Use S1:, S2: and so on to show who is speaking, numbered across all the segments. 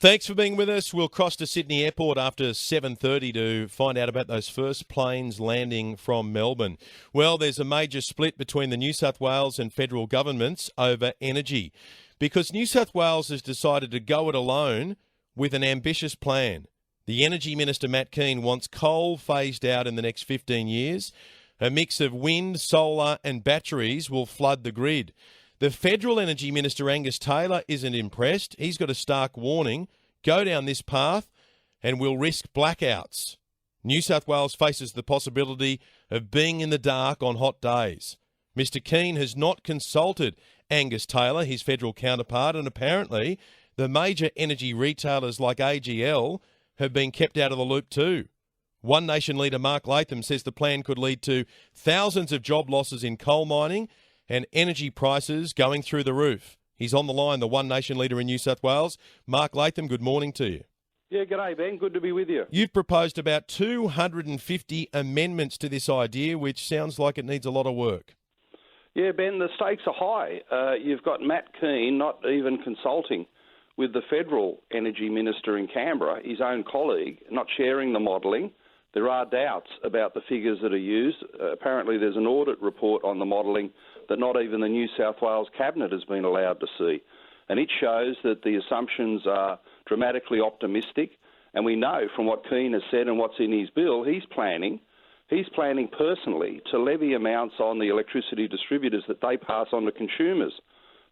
S1: Thanks for being with us. We'll cross to Sydney Airport after 7:30 to find out about those first planes landing from Melbourne. Well, there's a major split between the New South Wales and federal governments over energy because New South Wales has decided to go it alone with an ambitious plan. The Energy Minister, Matt Keane, wants coal phased out in the next 15 years. A mix of wind, solar and batteries will flood the grid. The Federal Energy Minister, Angus Taylor, isn't impressed. He's got a stark warning. Go down this path and we'll risk blackouts. New South Wales faces the possibility of being in the dark on hot days. Mr Keane has not consulted Angus Taylor, his federal counterpart, and apparently the major energy retailers like AGL have been kept out of the loop too. One Nation leader Mark Latham says the plan could lead to thousands of job losses in coal mining and energy prices going through the roof. He's on the line, the One Nation leader in New South Wales. Mark Latham, good morning to you.
S2: Yeah, g'day, Ben. Good to be with you.
S1: You've proposed about 250 amendments to this idea, which sounds like it needs a lot of work.
S2: Yeah, Ben, the stakes are high. You've got Matt Keane not even consulting with the Federal Energy Minister in Canberra, his own colleague, not sharing the modelling. There are doubts about the figures that are used. Apparently there's an audit report on the modelling that not even the New South Wales Cabinet has been allowed to see. And it shows that the assumptions are dramatically optimistic. And we know from what Keane has said and what's in his bill, he's planning personally to levy amounts on the electricity distributors that they pass on to consumers,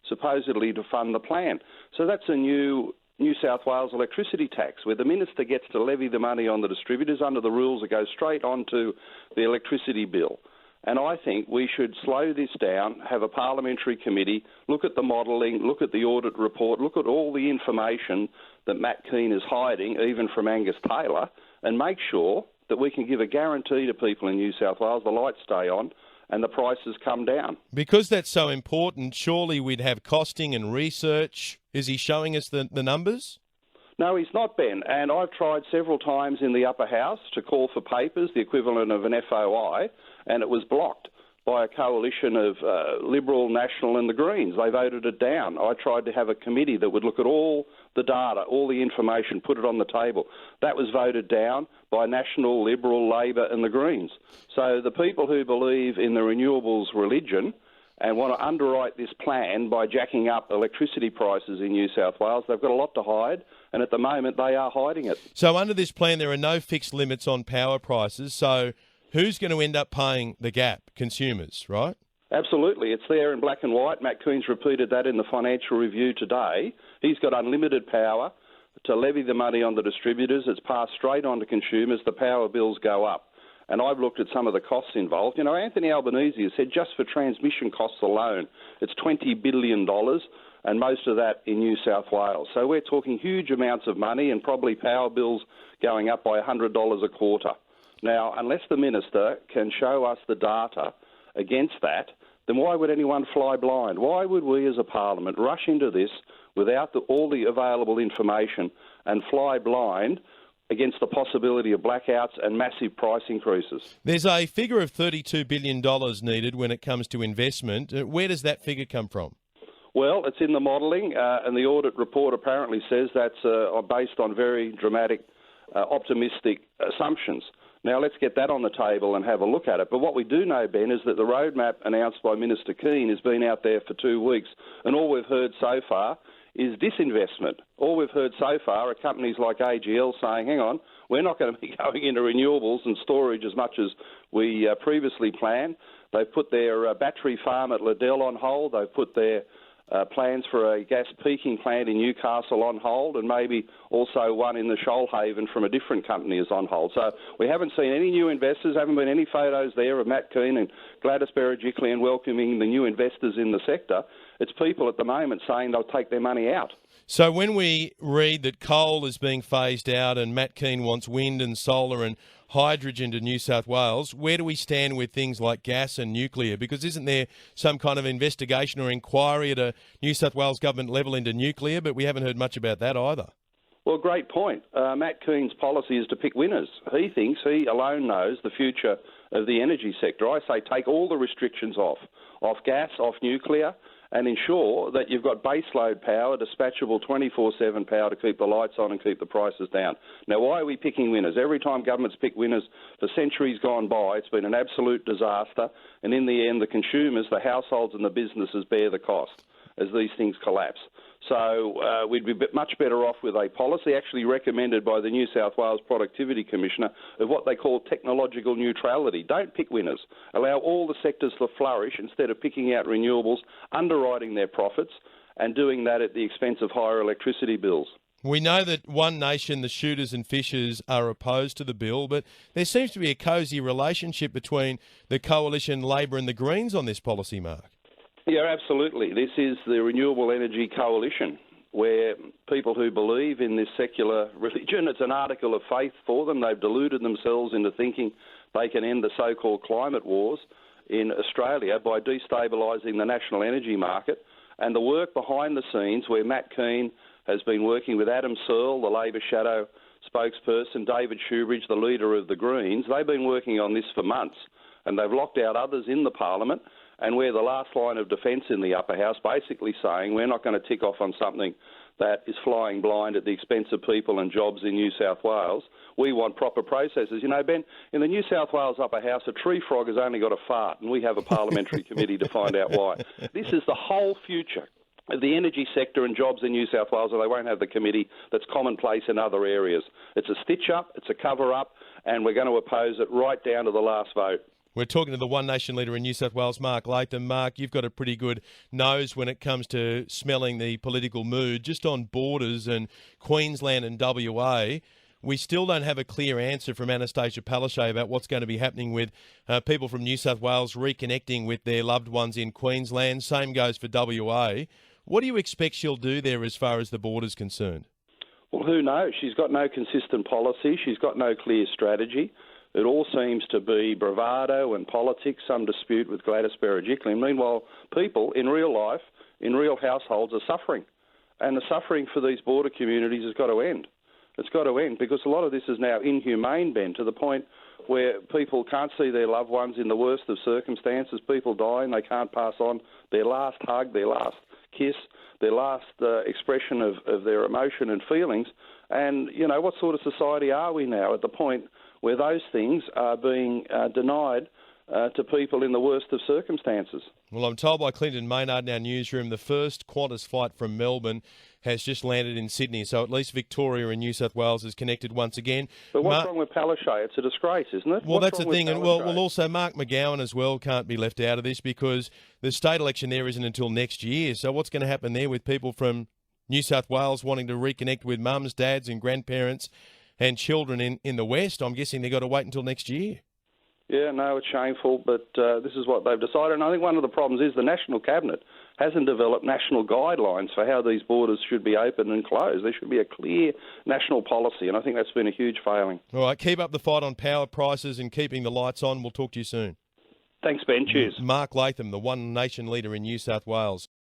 S2: supposedly to fund the plan. So that's a New South Wales electricity tax, where the minister gets to levy the money on the distributors under the rules that go straight onto the electricity bill. And I think we should slow this down, have a parliamentary committee, look at the modelling, look at the audit report, look at all the information that Matt Keane is hiding, even from Angus Taylor, and make sure that we can give a guarantee to people in New South Wales the lights stay on and the prices come down.
S1: Because that's so important, surely we'd have costing and research. Is he showing us the numbers?
S2: No, he's not, Ben. And I've tried several times in the upper house to call for papers, the equivalent of an FOI, and it was blocked by a coalition of Liberal, National and the Greens. They voted it down. I tried to have a committee that would look at all the data, all the information, put it on the table. That was voted down by National, Liberal, Labor and the Greens. So the people who believe in the renewables religion and want to underwrite this plan by jacking up electricity prices in New South Wales, they've got a lot to hide, and at the moment they are hiding it.
S1: So under this plan there are no fixed limits on power prices, so who's going to end up paying the gap? Consumers, right?
S2: Absolutely. It's there in black and white. Matt Keane's repeated that in the Financial Review today. He's got unlimited power to levy the money on the distributors. It's passed straight on to consumers. The power bills go up. And I've looked at some of the costs involved. You know, Anthony Albanese has said just for transmission costs alone, it's $20 billion, and most of that in New South Wales. So we're talking huge amounts of money and probably power bills going up by $100 a quarter. Now, unless the minister can show us the data against that, then why would anyone fly blind? Why would we as a parliament rush into this without all the available information and fly blind against the possibility of blackouts and massive price increases?
S1: There's a figure of $32 billion needed when it comes to investment. Where does that figure come from?
S2: Well, it's in the modelling, and the audit report apparently says that's based on very dramatic, optimistic assumptions. Now, let's get that on the table and have a look at it. But what we do know, Ben, is that the roadmap announced by Minister Keane has been out there for 2 weeks, and all we've heard so far is disinvestment. All we've heard so far are companies like AGL saying, hang on, we're not going to be going into renewables and storage as much as we previously planned. They've put their battery farm at Liddell on hold. They've put their plans for a gas peaking plant in Newcastle on hold, and maybe also one in the Shoalhaven from a different company is on hold. So we haven't seen any new investors, haven't been any photos there of Matt Keane and Gladys Berejiklian welcoming the new investors in the sector. It's people at the moment saying they'll take their money out.
S1: So when we read that coal is being phased out and Matt Keane wants wind and solar and hydrogen to New South Wales, where do we stand with things like gas and nuclear? Because isn't there some kind of investigation or inquiry at a New South Wales government level into nuclear? But we haven't heard much about that either.
S2: Well, great point. Matt Keane's policy is to pick winners. He thinks he alone knows the future of the energy sector. I say take all the restrictions off gas, off nuclear, and ensure that you've got baseload power, dispatchable 24/7 power to keep the lights on and keep the prices down. Now, why are we picking winners? Every time governments pick winners for centuries gone by, it's been an absolute disaster, and in the end, the consumers, the households and the businesses bear the cost as these things collapse. So we'd be much better off with a policy actually recommended by the New South Wales Productivity Commissioner of what they call technological neutrality. Don't pick winners. Allow all the sectors to flourish instead of picking out renewables, underwriting their profits, and doing that at the expense of higher electricity bills.
S1: We know that One Nation, the shooters and fishers, are opposed to the bill, but there seems to be a cosy relationship between the Coalition, Labor and the Greens on this policy, Mark.
S2: Yeah, absolutely. This is the Renewable Energy Coalition, where people who believe in this secular religion, it's an article of faith for them. They've deluded themselves into thinking they can end the so-called climate wars in Australia by destabilising the national energy market. And the work behind the scenes, where Matt Keane has been working with Adam Searle, the Labor shadow spokesperson, David Shoebridge, the leader of the Greens, they've been working on this for months, and they've locked out others in the parliament. And we're the last line of defence in the upper house, basically saying we're not going to tick off on something that is flying blind at the expense of people and jobs in New South Wales. We want proper processes. You know, Ben, in the New South Wales upper house, a tree frog has only got a fart, and we have a parliamentary committee to find out why. This is the whole future of the energy sector and jobs in New South Wales, and they won't have the committee that's commonplace in other areas. It's a stitch-up, it's a cover-up, and we're going to oppose it right down to the last vote.
S1: We're talking to the One Nation leader in New South Wales, Mark Latham. Mark, you've got a pretty good nose when it comes to smelling the political mood. Just on borders and Queensland and WA, we still don't have a clear answer from Anastasia Palaszczuk about what's going to be happening with people from New South Wales reconnecting with their loved ones in Queensland. Same goes for WA. What do you expect she'll do there as far as the border's concerned?
S2: Well, who knows? She's got no consistent policy. She's got no clear strategy. It all seems to be bravado and politics, some dispute with Gladys Berejiklian. Meanwhile, people in real life, in real households, are suffering. And the suffering for these border communities has got to end. It's got to end because a lot of this is now inhumane, Ben, to the point where people can't see their loved ones in the worst of circumstances. People die and they can't pass on their last hug, their last kiss, their last expression of their emotion and feelings. And, you know, what sort of society are we now at the point where those things are being denied to people in the worst of circumstances?
S1: Well, I'm told by Clinton Maynard in our newsroom the first Qantas flight from Melbourne has just landed in Sydney, so at least Victoria and New South Wales is connected once again.
S2: But what's wrong with Palaszczuk? It's a disgrace, isn't it?
S1: Well, that's the thing. And well, also Mark McGowan as well can't be left out of this because the state election there isn't until next year. So what's going to happen there with people from New South Wales wanting to reconnect with mums, dads and grandparents and children in the West? I'm guessing they've got to wait until next year.
S2: Yeah, no, it's shameful, but this is what they've decided. And I think one of the problems is the National Cabinet hasn't developed national guidelines for how these borders should be opened and closed. There should be a clear national policy, and I think that's been a huge failing.
S1: All right, keep up the fight on power prices and keeping the lights on. We'll talk to you soon.
S2: Thanks, Ben. Cheers.
S1: Mark Latham, the One Nation leader in New South Wales.